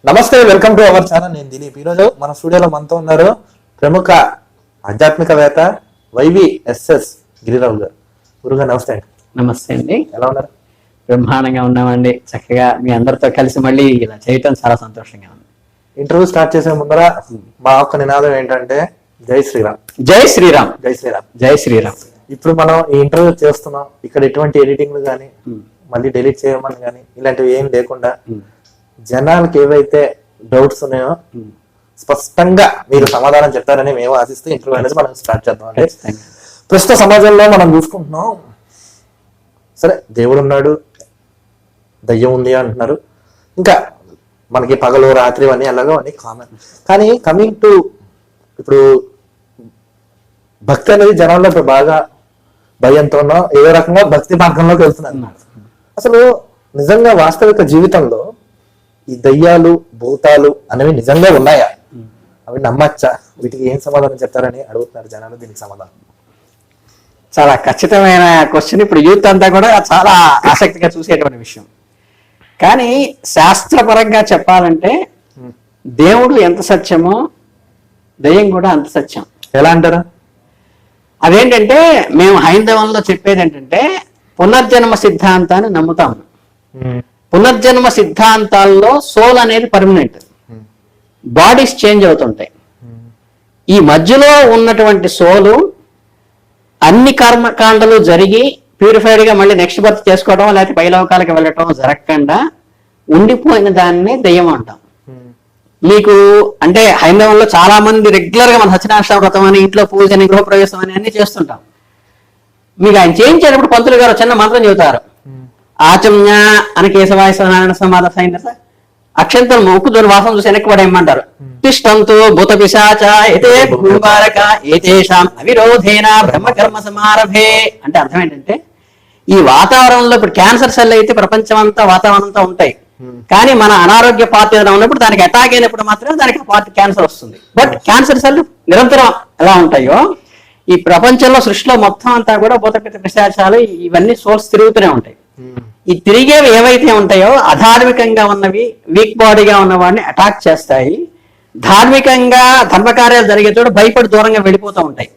నమస్తే, welcome to our channel. నేను దిలీప్. ఈరోజు మన స్టూడియోలో మనతో ఉన్నారు ప్రముఖ ఆధ్యాత్మికవేత్త వైవిఎస్ఎస్ గిరిరావు గారు. గురుగారు నమస్తే అండి. నమస్తే అండి. ఎలా ఉన్నారు? బ్రహ్మాండంగా ఉన్నామండి. చక్కగా మీ అందరితో కలిసి మళ్ళీ ఇలా చేయటం చాలా సంతోషంగా ఉంది. ఇంటర్వ్యూ స్టార్ట్ చేసే ముందర మా ఒక్క నినాదం ఏంటంటే జై శ్రీరామ్. జై శ్రీరామ్. జై శ్రీరామ్. జై శ్రీరామ్. ఇప్పుడు మనం ఈ ఇంటర్వ్యూ చేస్తున్నాం, ఇక్కడ ఎటువంటి ఎడిటింగ్ కానీ మళ్ళీ డిలీట్ చేయమని కానీ ఇలాంటివి ఏం లేకుండా జనాలకు ఏవైతే డౌట్స్ ఉన్నాయో స్పష్టంగా మీరు సమాధానం చెప్తారని మేము ఆశిస్తూ ఇంటర్వ్యూ అనేది మనం స్టార్ట్ చేద్దాం. అంటే ప్రస్తుత సమాజంలో మనం చూసుకుంటున్నాం, సరే దేవుడు ఉన్నాడు, దయ్యం ఉంది అంటున్నారు, ఇంకా మనకి పగలు రాత్రి అన్నీ అలాగో అన్ని కామన్. కానీ కమింగ్ టు ఇప్పుడు భక్తి అనేది జనాల్లో ఇప్పుడు బాగా భయంతోనో ఏదో రకంగా భక్తి మార్గంలోకి వెళ్తున్నారు. అసలు నిజంగా వాస్తవిక జీవితంలో ఈ దయ్యాలు భూతాలు అనేవి నిజంగా ఉన్నాయా? అవి నమ్మచ్చా? వీటికి ఏం సమాధానం చెప్తారని అడుగుతున్నారు జనాలు. దీనికి సమాధానం చాలా ఖచ్చితమైన క్వశ్చన్. ఇప్పుడు యూత్ అంతా కూడా చాలా ఆసక్తిగా చూసేటువంటి విషయం. కానీ శాస్త్రపరంగా చెప్పాలంటే దేవుడు ఎంత సత్యమో దయ్యం కూడా అంత సత్యం. ఎలా అంటారు? అదేంటంటే మేము హైందవంలో చెప్పేది ఏంటంటే పునర్జన్మ సిద్ధాంతాన్ని నమ్ముతాము. పునర్జన్మ సిద్ధాంతాల్లో సోల్ అనేది పర్మనెంట్, బాడీస్ చేంజ్ అవుతుంటాయి. ఈ మధ్యలో ఉన్నటువంటి సోలు అన్ని కర్మకాండలు జరిగి ప్యూరిఫైడ్ గా మళ్ళీ నెక్స్ట్ బర్త్ చేసుకోవడం లేకపోతే పైలోకాలకు వెళ్ళటం జరగకుండా ఉండిపోయిన దాన్ని దెయ్యం అంటాం. మీకు అంటే హైందవంలో చాలా మంది రెగ్యులర్ గా మన సత్యనారాయణ వ్రతం అని, ఇంట్లో పూజ అని, గృహప్రవేశం అని అన్ని చేస్తుంటాం. మీకు ఆయన చేయించేటప్పుడు పంతులు గారు చిన్న మంత్రం చెబుతారు. ఆచమ్య అని కేశవాయ నారాయణ సమాధ సైన్యత అక్షంతలు మొక్కుతోని వాసన చూసి వెనక్కి పడేయమంటారు. తిష్టంతో భూత పిశాచ ఏతే భూభారక ఏతేషాం అవిరోధేన బ్రహ్మకర్మ సమారభే. అంటే అర్థం ఏంటంటే ఈ వాతావరణంలో ఇప్పుడు క్యాన్సర్ సెల్ అయితే ప్రపంచం అంతా వాతావరణం అంతా ఉంటాయి, కానీ మన అనారోగ్య పార్టీ ఉన్నప్పుడు దానికి అటాక్ అయినప్పుడు మాత్రమే దానికి పార్టీ క్యాన్సర్ వస్తుంది. బట్ క్యాన్సర్ సెల్ నిరంతరం ఎలా ఉంటాయో ఈ ప్రపంచంలో సృష్టిలో మొత్తం అంతా కూడా భూతపిత పిశాచాలు ఇవన్నీ సోల్స్ తిరుగుతూనే ఉంటాయి. ఈ తిరిగేవి ఏవైతే ఉంటాయో అధార్మికంగా ఉన్నవి, వీక్ బాడీగా ఉన్న వాడిని అటాక్ చేస్తాయి. ధార్మికంగా ధర్మకార్యాలు జరిగే చోట భయపడి దూరంగా వెళ్ళిపోతూ ఉంటాయి,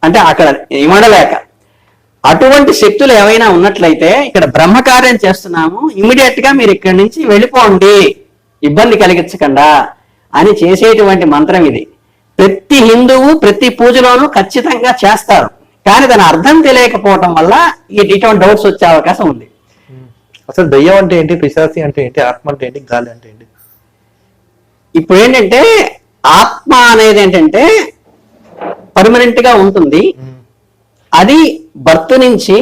అంటే అక్కడ ఇమడలేక. అటువంటి శక్తులు ఏవైనా ఉన్నట్లయితే ఇక్కడ బ్రహ్మకార్యం చేస్తున్నాము, ఇమీడియట్ గా మీరు ఇక్కడి నుంచి వెళ్ళిపోండి, ఇబ్బంది కలిగించకుండా అని చేసేటువంటి మంత్రం ఇది. ప్రతి హిందువు ప్రతి పూజలోనూ ఖచ్చితంగా చేస్తారు, కానీ దాని అర్థం తెలియకపోవటం వల్ల ఇటువంటి డౌట్స్ వచ్చే అవకాశం ఉంది. అసలు దయ్యం అంటే ఏంటి, పిశాచి అంటే ఏంటి, ఆత్మ అంటే ఏంటి, గాలి అంటే ఏంటి? ఇప్పుడు ఏంటంటే ఆత్మ అనేది ఏంటంటే పర్మనెంట్ గా ఉంటుంది. అది బర్త్ నుంచి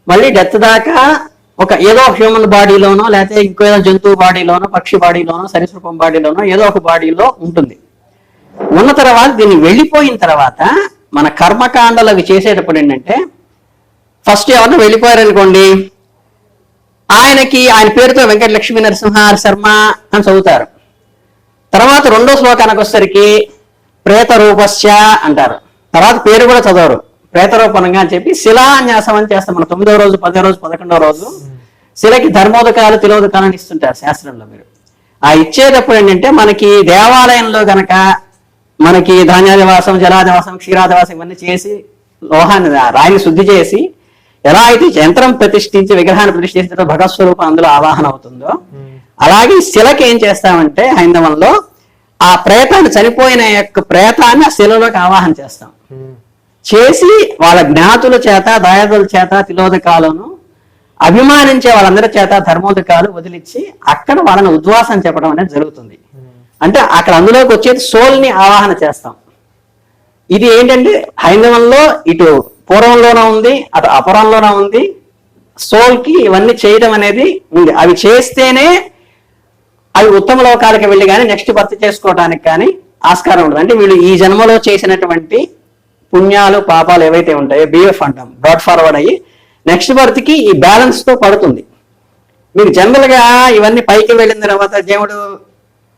మళ్ళీ డెత్ దాకా ఒక ఏదో హ్యూమన్ బాడీలోనో లేకపోతే ఇంకో ఏదో జంతువు బాడీలోనో, పక్షి బాడీలోనో, సరీసృపం బాడీలోనో ఏదో ఒక బాడీలో ఉంటుంది. ఉన్న తర్వాత దీన్ని వెళ్ళిపోయిన తర్వాత మన కర్మకాండలు అవి చేసేటప్పుడు ఏంటంటే ఫస్ట్ ఎవరన్నా వెళ్ళిపోయారనుకోండి, ఆయన పేరుతో వెంకట లక్ష్మీ నరసింహ శర్మ అని చదువుతారు. తర్వాత రెండో శ్లోకానికి వచ్చేసరికి ప్రేత రూపస్య అంటారు. తర్వాత పేరు కూడా చదవరు, ప్రేతరూపణంగా అని చెప్పి శిలాన్యాసం అని చేస్తాం. మన 9వ రోజు, 10వ రోజు, 11వ రోజు శిలకి ధర్మోదకాలు తిలోదకాలు అని ఇస్తుంటారు శాస్త్రంలో. మీరు ఆ ఇచ్చేటప్పుడు ఏంటంటే మనకి దేవాలయంలో గనక మనకి ధాన్యాదివాసం, జలాదివాసం, క్షీరాదివాసం ఇవన్నీ చేసి లోహాన్ని రాయిని శుద్ధి చేసి ఎలా అయితే యంత్రం ప్రతిష్ఠించి విగ్రహాన్ని ప్రతిష్ఠించడం భగవత్ స్వరూపం అందులో ఆవాహన అవుతుందో, అలాగే శిలకి ఏం చేస్తామంటే హైందవంలో ఆ ప్రేతాన్ని, చనిపోయిన యొక్క ప్రేతాన్ని ఆ శిలలోకి ఆవాహన చేస్తాం. చేసి వాళ్ళ జ్ఞాతుల చేత, దాయాదుల చేత తిలోదకాలను అభిమానించే వాళ్ళందరి చేత ధర్మోదకాలు వదిలిచ్చి అక్కడ వాళ్ళని ఉద్వాసం చెప్పడం అనేది జరుగుతుంది. అంటే అక్కడ అందులోకి వచ్చేది సోల్ ని ఆవాహన చేస్తాం. ఇది ఏంటంటే హైందవంలో ఇటు పూర్వంలోనే ఉంది, అటు అపరంలోనే ఉంది. సోల్ కి ఇవన్నీ చేయడం అనేది ఉంది. అవి చేస్తేనే అవి ఉత్తమ లోకాలకు వెళ్ళి కానీ నెక్స్ట్ భర్తీ చేసుకోవడానికి కానీ ఆస్కారం ఉంటుంది. అంటే వీళ్ళు ఈ జన్మలో చేసినటువంటి పుణ్యాలు పాపాలు ఏవైతే ఉంటాయో బిఎఫ్ అంటాం, బ్రాడ్ ఫార్వర్డ్ అయ్యి నెక్స్ట్ బర్త్కి ఈ బ్యాలెన్స్ తో పడుతుంది. మీకు జనరల్ గా ఇవన్నీ పైకి వెళ్ళిన తర్వాత దేవుడు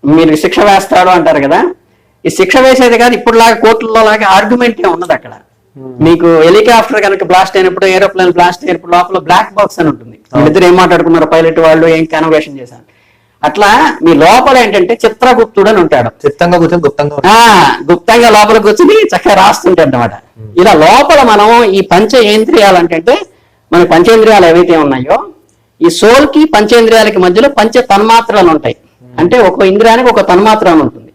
మీరు శిక్ష వేస్తాడు అంటారు కదా, ఈ శిక్ష వేసేది కాదు. ఇప్పుడులాగా కోర్టుల్లో లాగా ఆర్గ్యుమెంట్ ఉన్నది అక్కడ. మీకు హెలికాప్టర్ కనుక బ్లాస్ట్ అయినప్పుడు, ఏరోప్లేన్ బ్లాస్ట్ అయినప్పుడు లోపల బ్లాక్ బాక్స్ అని ఉంటుంది. వీళ్ళిద్దరు ఏం మాట్లాడుకున్నారు, పైలట్ వాళ్ళు ఏం కన్వర్సేషన్ చేశారు. అట్లా మీ లోపల ఏంటంటే చిత్రగుప్తుడు అని ఉంటాడు. చిత్తంగా కూర్చొని గుప్తంగా గుప్తంగా లోపల కూర్చుని చక్కగా రాస్తుంటాడు అనమాట. ఇలా లోపల మనం ఈ పంచేంద్రియాలు అంటే మన పంచేంద్రియాలు ఏవైతే ఉన్నాయో ఈ సోల్ కి పంచేంద్రియాలకి మధ్యలో పంచ తన్మాత్రలు ఉంటాయి. అంటే ఒక ఇంద్రియానికి ఒక తన్మాత్ర అని ఉంటుంది.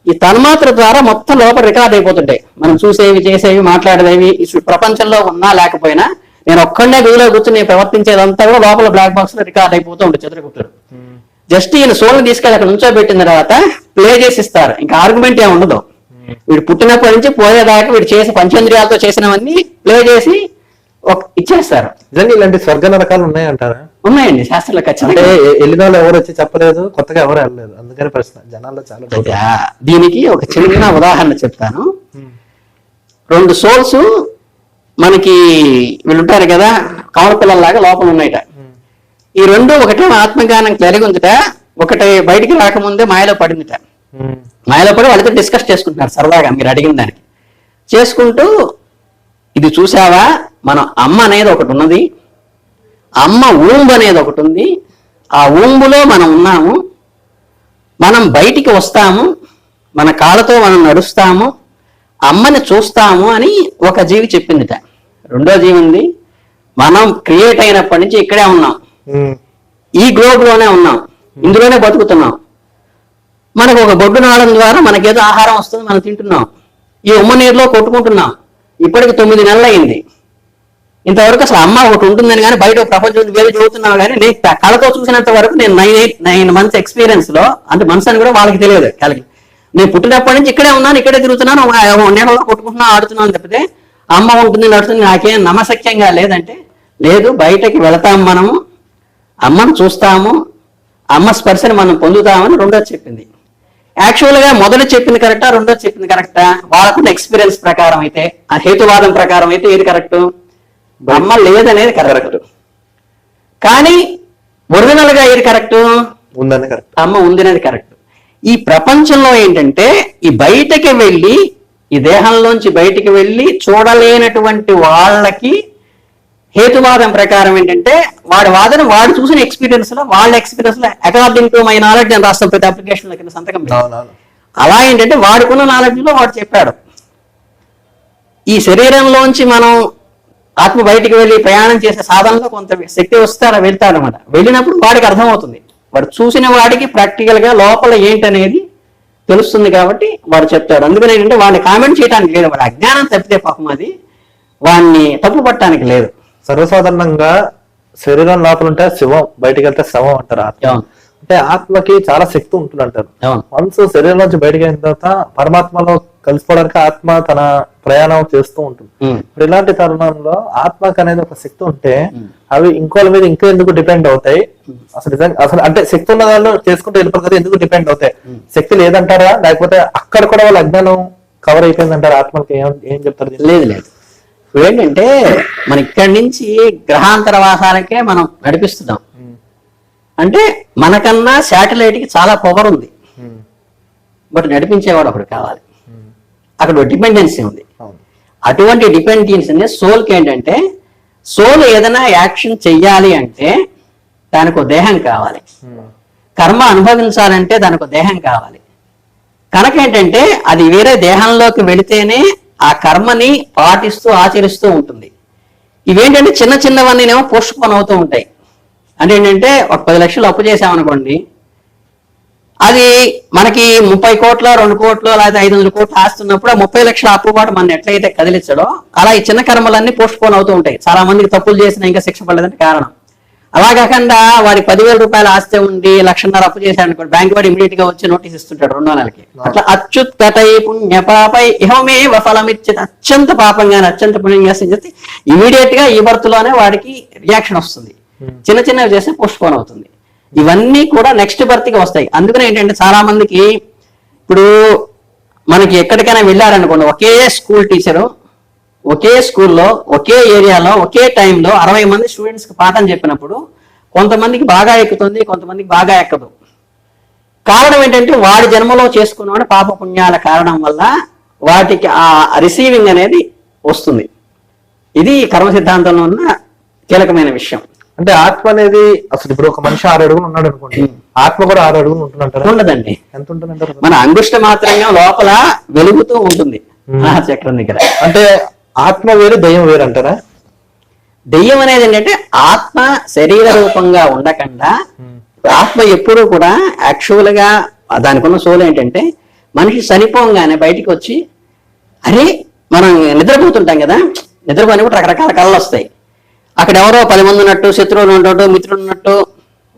ఈ తన్మాత్ర ద్వారా మొత్తం లోపల రికార్డ్ అయిపోతుంటాయి. మనం చూసేవి, చేసేవి, మాట్లాడేవి ఈ ప్రపంచంలో ఉన్నా లేకపోయినా నేను ఒక్కడే గదిలో కూర్చొని ప్రవర్తించేదంతా కూడా లోపల బ్లాక్ బాక్స్ లో రికార్డ్ అయిపోతూ ఉంటుంది చిత్రగుప్తుడు. జస్ట్ ఈయన సోల్ని తీసుకెళ్ళి అక్కడ నుంచోబెట్టిన తర్వాత ప్లే చేసి ఇస్తారు. ఇంకా ఆర్గ్యుమెంట్ ఏమి ఉండదు. వీడు పుట్టినప్పటి నుంచి పోయేదాకా వీడు చేసే పంచేంద్రియాలతో చేసినవన్నీ ప్లే చేసి ఇచ్చేస్తారు. నిజంగా ఇలాంటి స్వర్గ నరకాలు ఉన్నాయంటారా? ఉన్నాయండి శాస్త్రంలో ఖచ్చితంగా. వెళ్ళిన వాళ్ళు ఎవరు వచ్చి చెప్పలేదు, కొత్తగా ఎవరు వెళ్ళలేదు, అందుకని ప్రశ్న జనాల్లో చాలా డౌట్. దీనికి ఒక చిన్న ఉదాహరణ చెప్తాను. 2 సోల్స్ మనకి వీళ్ళు ఉంటారు కదా, కవల పిల్లల్లాగా లోపల ఉన్నాయట. ఈ 2 ఒకటే ఆత్మజ్ఞానం కలిగి ఉందిట, ఒకటి బయటికి రాకముందే మాయలో పడిందిట. మాయలో పడి వాళ్ళతో డిస్కస్ చేసుకుంటున్నారు సరదాగా మీరు అడిగిన దానికి. చేసుకుంటూ ఇది చూసావా, మన అమ్మ అనేది ఒకటి ఉన్నది, అమ్మ ఊంబు అనేది ఒకటి ఉంది, ఆ ఊంబులో మనం ఉన్నాము, మనం బయటికి వస్తాము, మన కాళ్ళతో మనం నడుస్తాము, అమ్మని చూస్తాము అని ఒక జీవి చెప్పిందిట. రెండో జీవి ఉంది, మనం క్రియేట్ అయినప్పటి నుంచి ఇక్కడే ఉన్నాం, ఈ గ్లోబ్ లోనే ఉన్నాం, ఇందులోనే బతుకుతున్నాం. మనకు ఒక బొడ్డు నాడడం ద్వారా మనకేదో ఆహారం వస్తుంది, మనం తింటున్నాం, ఈ ఉమ్మ నీరులో కొట్టుకుంటున్నాం. ఇప్పటికి 9 నెలలు అయింది. ఇంతవరకు అసలు అమ్మ ఒకటి ఉంటుందని కానీ బయట ప్రపంచం వేరే చదువుతున్నావు కానీ నేను కళతో చూసినంత వరకు నేను 9 మంత్స్ ఎక్స్పీరియన్స్ లో, అంటే మనసు అని కూడా వాళ్ళకి తెలియదు. కలిగి నేను పుట్టినప్పటి నుంచి ఇక్కడే ఉన్నాను, ఇక్కడే తిరుగుతున్నాను, నీళ్ళలో కొట్టుకుంటున్నా, ఆడుతున్నాను తప్పితే అమ్మ ఉంటుంది నడుస్తుంది నాకేం నమ్మశక్యంగా లేదంటే లేదు. బయటకి వెళతాం, మనము అమ్మను చూస్తాము, అమ్మ స్పర్శని మనం పొందుతామని రెండోది చెప్పింది. యాక్చువల్ గా మొదటి చెప్పింది కరెక్టా, రెండోది చెప్పింది కరెక్టా? వాళ్ళకున్న ఎక్స్పీరియన్స్ ప్రకారం అయితే, ఆ హేతువాదం ప్రకారం అయితే ఏది కరెక్ట్? అమ్మ లేదనేది కరెక్ట్. కానీ ఒరిజినల్ గా ఏది కరెక్ట్? ఉందని కరెక్ట్, అమ్మ ఉందనేది కరెక్ట్. ఈ ప్రపంచంలో ఏంటంటే ఈ బయటకి వెళ్ళి, ఈ దేహంలోంచి బయటికి వెళ్ళి చూడలేనటువంటి వాళ్ళకి హేతువాదం ప్రకారం ఏంటంటే వాడి వాదన వాడు చూసిన ఎక్స్పీరియన్స్ లో, వాళ్ళ ఎక్స్పీరియన్స్ లో అకార్డింగ్ టు మై నాలెడ్జ్ అని రాస్తాం ప్రతి అప్లికేషన్ కింద సంతకం. అలా ఏంటంటే వాడుకున్న నాలెడ్జ్ లో వాడు చెప్పాడు. ఈ శరీరంలోంచి మనం ఆత్మ బయటికి వెళ్ళి ప్రయాణం చేసే సాధనలో కొంత శక్తి వస్తే అలా వెళ్తాడనమాట. వెళ్ళినప్పుడు వాడికి అర్థమవుతుంది, వాడు చూసిన వాడికి ప్రాక్టికల్ గా లోపల ఏంటనేది తెలుస్తుంది కాబట్టి వాడు చెప్తాడు. అందుకని ఏంటంటే వాడిని కామెంట్ చేయడానికి లేదు, వాడి అజ్ఞానం తప్పితే పాపం అది వాడిని తప్పు పట్టడానికి లేదు. సర్వసాధారణంగా శరీరం లోపల ఉంటే శివం, బయటికి వెళ్తే శవం అంటారు. ఆత్మ అంటే ఆత్మకి చాలా శక్తి ఉంటుంది అంటారు. వన్స్ శరీరం నుంచి బయటకు అయిన తర్వాత పరమాత్మలో కలిసిపోవడానికి ఆత్మ తన ప్రయాణం చేస్తూ ఉంటుంది. ఇప్పుడు ఇలాంటి తరుణంలో ఆత్మకు అనేది ఒక శక్తి ఉంటే అవి ఇంకోళ్ళ మీద ఇంకా ఎందుకు డిపెండ్ అవుతాయి? అసలు నిజంగా అసలు అంటే శక్తి ఉన్న దానిలో చేసుకుంటూ వెళ్ళిపోతుంది కదా, ఎందుకు డిపెండ్ అవుతాయి? శక్తి లేదంటారా, లేకపోతే అక్కడ కూడా వాళ్ళ అజ్ఞానం కవర్ అయిపోయిందంటారా? ఆత్మకి ఏం చెప్తారు? లేదు లేదు, ఏంటంటే మన ఇక్కడి నుంచి గ్రహాంతర వాసాలకే మనం నడిపిస్తున్నాం. అంటే మనకన్నా శాటిలైట్ కి చాలా పవర్ ఉంది, బట్ నడిపించేవాడు ఒకడు కావాలి. అక్కడ డిపెండెన్సీ ఉంది. అటువంటి డిపెండెన్సీ సోల్కి ఏంటంటే, సోల్ ఏదైనా యాక్షన్ చెయ్యాలి అంటే దానికి ఒక దేహం కావాలి, కర్మ అనుభవించాలంటే దానికి ఒక దేహం కావాలి. కనుక ఏంటంటే అది వేరే దేహంలోకి వెళితేనే ఆ కర్మని పాటిస్తూ ఆచరిస్తూ ఉంటుంది. ఇవేంటంటే చిన్న చిన్నవన్నీనేమో పోస్ట్ పోన్ అవుతూ ఉంటాయి. అంటే ఏంటంటే ఒక 10 లక్షలు అప్పు చేసామనుకోండి, అది మనకి 30 కోట్ల 2 కోట్లు లేదా 500 కోట్లు ఆస్తున్నప్పుడు ఆ 30 లక్షల అప్పు పాటు మనం ఎట్లయితే కదిలించడో అలా ఈ చిన్న కర్మలన్నీ పోస్ట్ పోన్ అవుతూ ఉంటాయి. చాలా మందికి తప్పులు చేసినా ఇంకా శిక్ష పడలేదంటే కారణం. అలా కాకుండా వాడి 10,000 రూపాయలు ఆస్తి ఉండి 1,50,000 అప్పు చేశాడు అనుకోండి, బ్యాంక్ వాడు ఇమీడియట్ గా వచ్చి నోటీస్ ఇస్తుంటాడు 2 నెలలకి. అట్లా అచ్యుత్కటై పుణ్యపాపై ఇహమే ఫలమిచ్చేది, అత్యంత పాపంగానే అత్యంత పుణ్యంగా చేస్తే ఇమీడియట్ గా ఈ బర్త్లోనే వాడికి రియాక్షన్ వస్తుంది. చిన్న చిన్నవి చేస్తే పోస్ట్ పోన్ అవుతుంది. ఇవన్నీ కూడా నెక్స్ట్ బర్త్ కి వస్తాయి. అందుకనే ఏంటంటే చాలా మందికి ఇప్పుడు మనకి ఎక్కడికైనా వెళ్ళారనుకోండి, ఒకే స్కూల్ టీచరు ఒకే స్కూల్లో ఒకే ఏరియాలో ఒకే టైంలో 60 మంది స్టూడెంట్స్ కి పాఠం చెప్పినప్పుడు కొంతమందికి బాగా ఎక్కుతుంది, కొంతమందికి బాగా ఎక్కదు. కారణం ఏంటంటే వాడి జన్మలో చేసుకున్నవాడు పాప పుణ్యాల కారణం వల్ల వాటికి ఆ రిసీవింగ్ అనేది వస్తుంది. ఇది కర్మ సిద్ధాంతంలో ఉన్న కీలకమైన విషయం. అంటే ఆత్మ అనేది అసలు ఇప్పుడు ఒక మనిషి 6 అడుగులు ఉన్నాడు అనుకోండి, ఆత్మ కూడా 6 అడుగులు ఉంటుందంటారా? ఉండదండి. ఎంత ఉంటుందంటారు? మన అంగుష్ట మాత్రంగా లోపల వెలుగుతూ ఉంటుంది చక్రం దగ్గర. అంటే ఆత్మ వేరు దయ్యం వేరు అంటారా? దెయ్యం అనేది ఏంటంటే ఆత్మ శరీర రూపంగా ఉండకుండా, ఆత్మ ఎప్పుడూ కూడా యాక్చువల్ గా దానికి ఉన్న సోల్ ఏంటంటే మనిషి చనిపోగానే బయటికి వచ్చి, అరే మనం నిద్రపోతుంటాం కదా, నిద్రపోయినప్పుడు రకరకాల కళలు వస్తాయి. అక్కడ ఎవరో 10 మంది ఉన్నట్టు, శత్రువులు ఉన్నట్టు, మిత్రులు ఉన్నట్టు,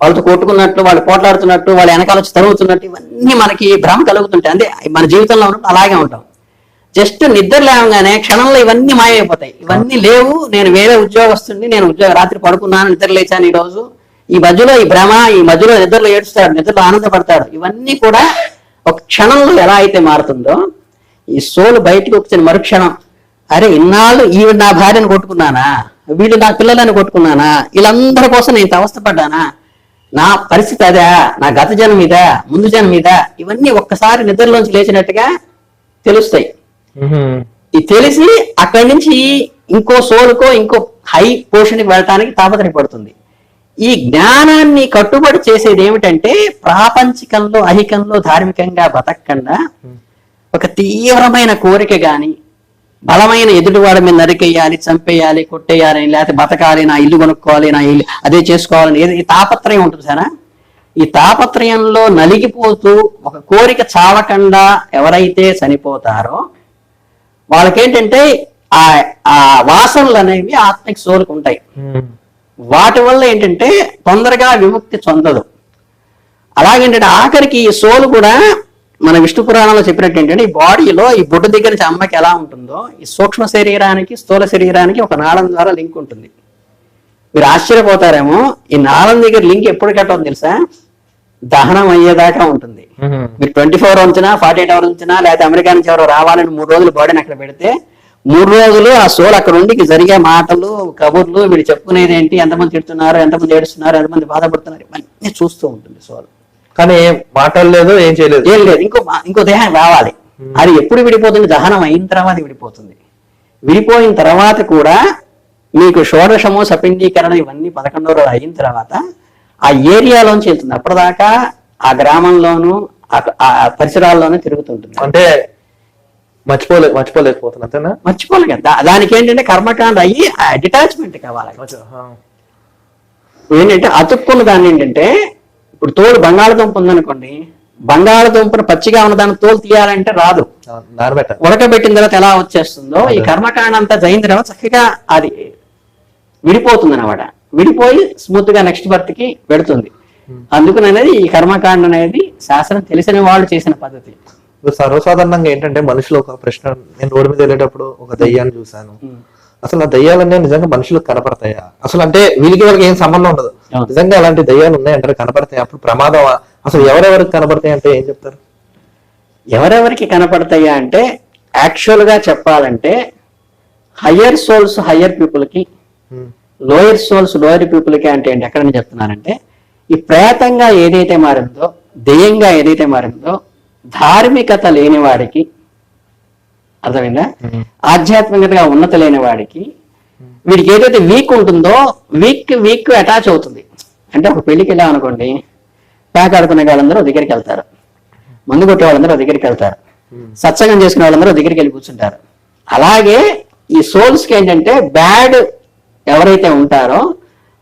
వాళ్ళతో కొట్టుకున్నట్టు, వాళ్ళు పోట్లాడుతున్నట్టు, వాళ్ళ వెనకాల వచ్చి తరుగుతున్నట్టు, ఇవన్నీ మనకి భ్రమ కలుగుతుంటాయి. అంటే మన జీవితంలో ఉన్నప్పుడు అలాగే ఉంటాం. జస్ట్ నిద్ర లేవగానే క్షణంలో ఇవన్నీ మాయమైపోతాయి. ఇవన్నీ లేవు, నేను వేరే ఉద్యోగస్తుని, నేను రాత్రి పడుకున్నాను, నిద్ర లేచాను ఈ రోజు, ఈ మధ్యలో ఈ భ్రమ, ఈ మధ్యలో నిద్రలో ఏడుస్తాడు, నిద్రలో ఆనందపడతాడు, ఇవన్నీ కూడా ఒక క్షణంలో ఎలా అయితే మారుతుందో, ఈ సోలు బయటికి వచ్చిన మరుక్షణం, అరే ఇన్నాళ్ళు ఈవిడ నా భార్యను కొట్టుకున్నానా, వీళ్ళు నా పిల్లలని కొట్టుకున్నానా, వీళ్ళందరి కోసం నేను అవస్థపడ్డానా, నా పరిస్థితి అదా, నా గత జన్మ ఇదా, ముందు జన్మ ఇదా, ఇవన్నీ ఒక్కసారి నిద్రలోంచి లేచినట్టుగా తెలుస్తాయి. ఇది తెలిసి అక్కడి నుంచి ఇంకో సోలుకో ఇంకో హై పోర్షన్కి వెళ్ళటానికి తాపత్రయపడుతుంది. ఈ జ్ఞానాన్ని కట్టుబడి చేసేది ఏమిటంటే ప్రాపంచికంలో, అహికంలో, ధార్మికంగా బతకకుండా ఒక తీవ్రమైన కోరిక గాని, బలమైన ఎదుటివాడి మీద నరికేయాలి, చంపేయాలి, కొట్టేయాలి, లేకపోతే బతకాలి, నా ఇల్లు కొనుక్కోవాలి, నా ఇల్లు అదే చేసుకోవాలని ఈ తాపత్రయం ఉంటుంది సారా. ఈ తాపత్రయంలో నలిగిపోతూ ఒక కోరిక చావకుండా ఎవరైతే చనిపోతారో వాళ్ళకేంటంటే ఆ వాసనలు అనేవి ఆత్మకి సోలుకు ఉంటాయి. వాటి వల్ల ఏంటంటే తొందరగా విముక్తి చెందదు. అలాగేంటంటే ఆఖరికి ఈ సోలు కూడా మన విష్ణు పురాణంలో చెప్పినట్టు ఏంటంటే ఈ బాడీలో ఈ బొడ్డు దగ్గర నుంచి అమ్మకి ఎలా ఉంటుందో ఈ సూక్ష్మ శరీరానికి, స్థూల శరీరానికి ఒక నాళం ద్వారా లింక్ ఉంటుంది. మీరు ఆశ్చర్యపోతారేమో, ఈ నాళం దగ్గర లింక్ ఎప్పుడు కట్ అవుతుంది తెలుసా? దహనం అయ్యేదాకా ఉంటుంది. మీరు 24 ఉంచినా, 48 hours ఉంచినా, లేకపోతే అమెరికా నుంచి ఎవరో రావాలని 3 రోజులు బాడీని అక్కడ పెడితే 3 రోజులు ఆ సోల్ అక్కడ ఉండి జరిగే మాటలు, కబుర్లు, వీళ్ళు చెప్పుకునేది ఏంటి, ఎంతమంది తిడుతున్నారు, ఎంతమంది ఏడుస్తున్నారు, ఎంతమంది బాధపడుతున్నారు, ఇవన్నీ చూస్తూ ఉంటుంది సోల్. కానీ ఏం మాట్లాడలేదు, ఏం చేయలేదు, ఏం లేదు. ఇంకో దేహం రావాలి. అది ఎప్పుడు విడిపోతుంది? దహనం అయిన తర్వాత విడిపోతుంది. విడిపోయిన తర్వాత కూడా మీకు షోడశము, సపిండీకరణ ఇవన్నీ 11వ రోజు అయిన తర్వాత ఆ ఏరియాలోంచి వెళ్తుంది. అప్పటిదాకా ఆ గ్రామంలోనూ ఆ పరిసరాల్లోనూ తిరుగుతుంటుంది. అంటే మర్చిపోలేకపోతున్నా అంతేనా? మర్చిపోలే. దానికి ఏంటంటే కర్మకాండ అయ్యి డిటాచ్మెంట్ కావాలి. ఏంటంటే అతుక్కున్న దాన్ని ఏంటంటే, ఇప్పుడు తోలు బంగాళదుంప ఉందనుకోండి, బంగాళదుంపను పచ్చిగా ఉన్న దాన్ని తోలు తీయాలంటే రాదు, ఉడకబెట్టిన తర్వాత ఎలా వచ్చేస్తుందో ఈ కర్మకాండ అంతా అయిన తర్వాత చక్కగా అది విడిపోతుంది అన్నమాట. విడిపోయి స్మూత్ గా నెక్స్ట్ బర్త్ కి పెడుతుంది. అందుకనేది ఈ కర్మకాండ అనేది శాస్త్రం తెలిసిన వాళ్ళు చేసిన పద్ధతి. సర్వసాధారణంగా ఏంటంటే మనుషులు ఒక ప్రశ్న, నేను రోడ్డు మీద వెళ్ళేటప్పుడు ఒక దయ్యాన్ని చూశాను, అసలు ఆ దయ్యాలన్నీ నిజంగా మనుషులకు కనపడతాయా? అసలు అంటే వాళ్ళకి ఏం సంబంధం ఉండదు, నిజంగా అలాంటి దయ్యాలు ఉన్నాయంటారు, కనపడతాయి, అప్పుడు ప్రమాదం? అసలు ఎవరెవరికి కనపడతాయి అంటే ఏం చెప్తారు? ఎవరెవరికి కనపడతాయా అంటే యాక్చువల్ గా చెప్పాలంటే హయ్యర్ సోల్స్ హయ్యర్ పీపుల్ కి, లోయర్ సోల్స్ లోయర్ పీపుల్ కి. అంటే ఏంటి ఎక్కడ చెప్తున్నానంటే, ఈ ప్రేతంగా ఏదైతే మారిందో, దెయ్యంగా ఏదైతే మారిందో, ధార్మికత లేని వాడికి, అర్థమైందా, ఆధ్యాత్మికతగా ఉన్నత లేని వాడికి, వీడికి ఏదైతే వీక్ ఉంటుందో వీక్ అటాచ్ అవుతుంది. అంటే ఒక పెళ్లికి వెళ్ళాం అనుకోండి, ప్యాక్ ఆడుకునే వాళ్ళందరూ దగ్గరికి వెళ్తారు, మందు కొట్టే వాళ్ళందరూ దగ్గరికి వెళ్తారు, సత్సంగం చేసుకునే వాళ్ళందరూ దగ్గరికి వెళ్ళి కూర్చుంటారు. అలాగే ఈ సోల్స్ కి ఏంటంటే బ్యాడ్ ఎవరైతే ఉంటారో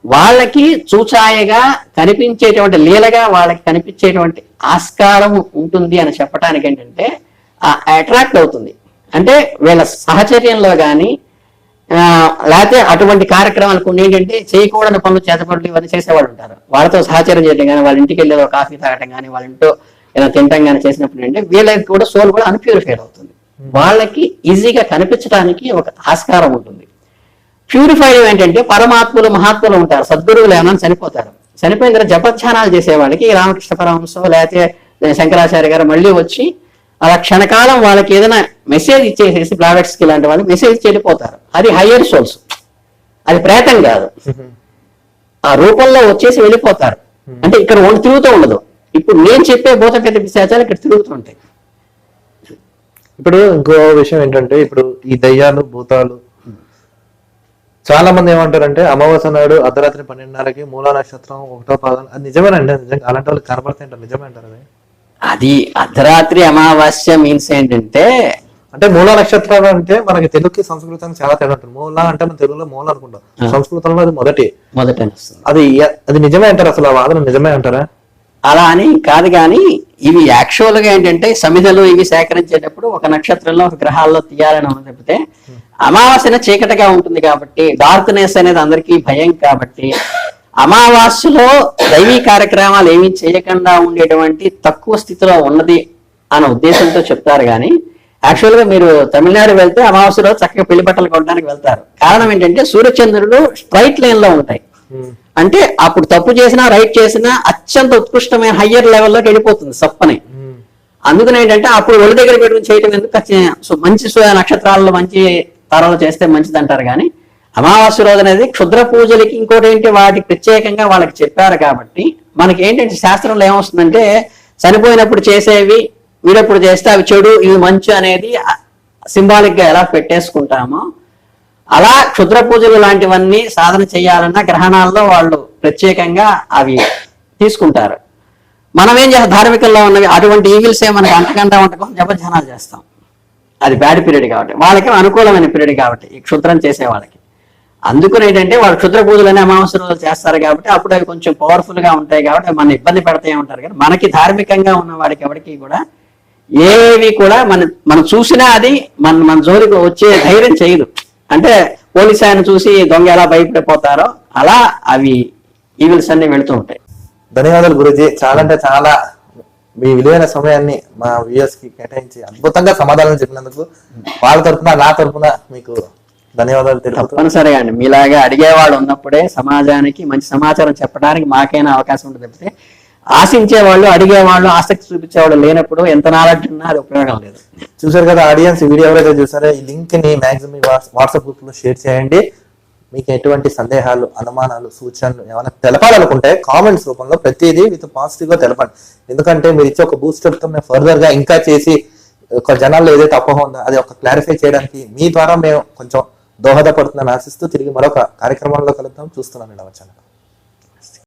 వాళ్ళకి చూచాయగా కనిపించేటువంటి, లీలగా వాళ్ళకి కనిపించేటువంటి ఆస్కారం ఉంటుంది అని చెప్పడానికి ఏంటంటే అట్రాక్ట్ అవుతుంది. అంటే వీళ్ళ సహచర్యంలో కానీ లేకపోతే అటువంటి కార్యక్రమాలు కొన్ని ఏంటంటే చేయకూడని పనులు, చేతపడులు ఇవన్నీ చేసేవాళ్ళు ఉంటారు. వాళ్ళతో సహచర్యం చేయడం కానీ, వాళ్ళ ఇంటికి వెళ్ళి కాఫీ తాగటం కానీ, వాళ్ళ ఇంట్లో ఏదైనా తినటం కానీ చేసినప్పుడు ఏంటంటే వీళ్ళకి కూడా సోల్ కూడా అన్ప్యూరిఫైడ్ అవుతుంది. వాళ్ళకి ఈజీగా కనిపించడానికి ఒక ఆస్కారం ఉంటుంది. ప్యూరిఫైడ్ ఏంటంటే పరమాత్ములు, మహాత్ములు ఉంటారు, సద్గురువులు ఏమైనా చనిపోతారు. చనిపోయిన తర్వాత జపధ్యానాలు చేసే వాళ్ళకి రామకృష్ణ పరమహంస లేకపోతే శంకరాచార్య గారు మళ్ళీ వచ్చి అలా క్షణకాలం వాళ్ళకి ఏదైనా మెసేజ్ ఇచ్చేసేసి బ్లావెట్స్ కి ఇలాంటి వాళ్ళకి మెసేజ్ ఇచ్చి వెళ్ళిపోతారు. అది హయ్యర్ సోల్స్, అది ప్రేతం కాదు, ఆ రూపంలో వచ్చేసి వెళ్ళిపోతారు. అంటే ఇక్కడ తిరుగుతూ ఉండదు. ఇప్పుడు నేను చెప్పే భూత పెద్ద పిశాచాలు ఇక్కడ తిరుగుతుంటాయి. ఇప్పుడు ఇంకో విషయం ఏంటంటే, ఇప్పుడు ఈ దయ్యాలు, భూతాలు చాలా మంది ఏమంటారంటే అమావాస్య నాడు అర్ధరాత్రి 12:30కి మూలా నక్షత్రం 1వ పాదం, అది నిజమేనండి? నిజంగా అలాంటి వాళ్ళకి కనపడతాయంటారు, నిజమే అంటారు అది? అది అర్ధరాత్రి అమావాస్య మీన్స్ ఏంటంటే అంటే మూల నక్షత్రాలు అంటే మనకి తెలుగుకి సంస్కృతానికి చాలా తేడా ఉంటుంది. మూల అంటే మన తెలుగులో మూల అనుకుంటాం, సంస్కృతంలో అది మొదటి వస్తుంది. అది నిజమే అంటారు? అసలు ఆ వాదన నిజమే అంటారా? అలా అని కాదు, కానీ ఇవి యాక్చువల్ గా ఏంటంటే సమిధలు ఇవి సేకరించేటప్పుడు ఒక నక్షత్రంలో ఒక గ్రహాల్లో తీయాలని ఉంది తప్పితే, అమావాస్యన చీకటిగా ఉంటుంది కాబట్టి, డార్క్నెస్ అనేది అందరికీ భయం కాబట్టి, అమావాస్యలో దైవీ కార్యక్రమాలు ఏమీ చేయకుండా ఉండేటువంటి తక్కువ స్థితిలో ఉన్నది అన్న ఉద్దేశంతో చెప్తారు. కానీ యాక్చువల్ గా మీరు తమిళనాడు వెళ్తే అమావాస్యలో చక్కగా పెళ్లి బట్టలు కొనడానికి వెళ్తారు. కారణం ఏంటంటే సూర్యచంద్రుడు స్ట్రైట్ లైన్ లో ఉంటాయి. అంటే అప్పుడు తప్పు చేసినా రైట్ చేసినా అత్యంత ఉత్కృష్టమైన హయ్యర్ లెవెల్లోకి వెళ్ళిపోతుంది సప్పని. అందుకని ఏంటంటే అప్పుడు ఒళ్ళు దగ్గర పెట్టుకుని చేయటం ఎందుకు, మంచి నక్షత్రాల్లో మంచి తరాలు చేస్తే మంచిది అంటారు. కానీ అమావాస్య రోజు అనేది క్షుద్ర పూజలకి ఇంకోటి ఏంటి వాటికి ప్రత్యేకంగా వాళ్ళకి చెప్పారు కాబట్టి, మనకి ఏంటంటే శాస్త్రంలో ఏమొస్తుందంటే చనిపోయినప్పుడు చేసేవి వీడప్పుడు చేస్తే అవి చెడు ఇవి మంచు అనేది సింబాలిక్ గా ఎలా పెట్టేసుకుంటామో, అలా క్షుద్ర పూజలు లాంటివన్నీ సాధన చేయాలన్నా గ్రహణాల్లో వాళ్ళు ప్రత్యేకంగా అవి తీసుకుంటారు. మనం ఏం చేస్తాం, ధార్మికంలో ఉన్నవి అటువంటి ఈవిల్స్ మనకి అంతకంటే వంటకం జపధ్యానాలు చేస్తాం. అది బ్యాడ్ పీరియడ్ కాబట్టి, వాళ్ళకి అనుకూలమైన పీరియడ్ కాబట్టి ఈ క్షుద్రం చేసే వాళ్ళకి. అందుకని ఏంటంటే వాళ్ళు క్షుద్ర పూజలని అమావాస్య రోజులు చేస్తారు కాబట్టి అప్పుడు అవి కొంచెం పవర్ఫుల్ గా ఉంటాయి కాబట్టి మన ఇబ్బంది పెడతాయి ఉంటారు. కానీ మనకి ధార్మికంగా ఉన్న వాడికి ఎవరికి కూడా ఏవి కూడా మనం చూసినా అది మన జోలికి వచ్చే ధైర్యం చేయదు. అంటే పోలీసు ఆయన చూసి దొంగ ఎలా భయపడిపోతారో అలా అవి ఈవిల్స్ అన్ని వెళుతూ ఉంటాయి. ధన్యవాదాలు గురూజీ, చాలా అంటే చాలా మీ విలువైన సమయాన్ని మా వ్యూయర్స్ కి కేటాయించి అద్భుతంగా సమాధానం చెప్పినందుకు వాళ్ళ తరఫున నా తరఫున మీకు ధన్యవాదాలు తెలుపుతూ. తప్పనిసరిగా అండి, మీలాగా అడిగేవాళ్ళు ఉన్నప్పుడే సమాజానికి మంచి సమాచారం చెప్పడానికి మాకైనా అవకాశం ఉంటుంది. తప్పితే ఆశించేవాళ్ళు అడిగేవాళ్ళు ఆసక్తి చూపించేవాళ్ళు లేనప్పుడు ఎంత నాలెడ్జ్ ఉన్నా అది ఉపయోగం లేదు. చూసారు కదా ఆడియన్స్, ఈ వీడియో ఎవరైతే చూసారో ఈ లింక్ ని మాక్సిమం వాట్సాప్ గ్రూప్ లో షేర్ చేయండి. మీకు ఎటువంటి సందేహాలు, అనుమానాలు, సూచనలు ఏమైనా తెలపాలనుకుంటే కామెంట్స్ రూపంలో ప్రతిదీ విత్ పాజిటివ్ గా తెలపండి. ఎందుకంటే మీరు ఇచ్చే ఒక బూస్టర్ తో మేము ఫర్దర్ గా ఇంకా చేసి ఒక జనాల్లో ఏదైతే అపోహ ఉందో అది ఒక క్లారిఫై చేయడానికి మీ ద్వారా మేము కొంచెం దోహదపడుతుందని ఆశిస్తూ తిరిగి మరొక కార్యక్రమంలో కలుద్దాం. చూస్తున్నాను వచ్చాను.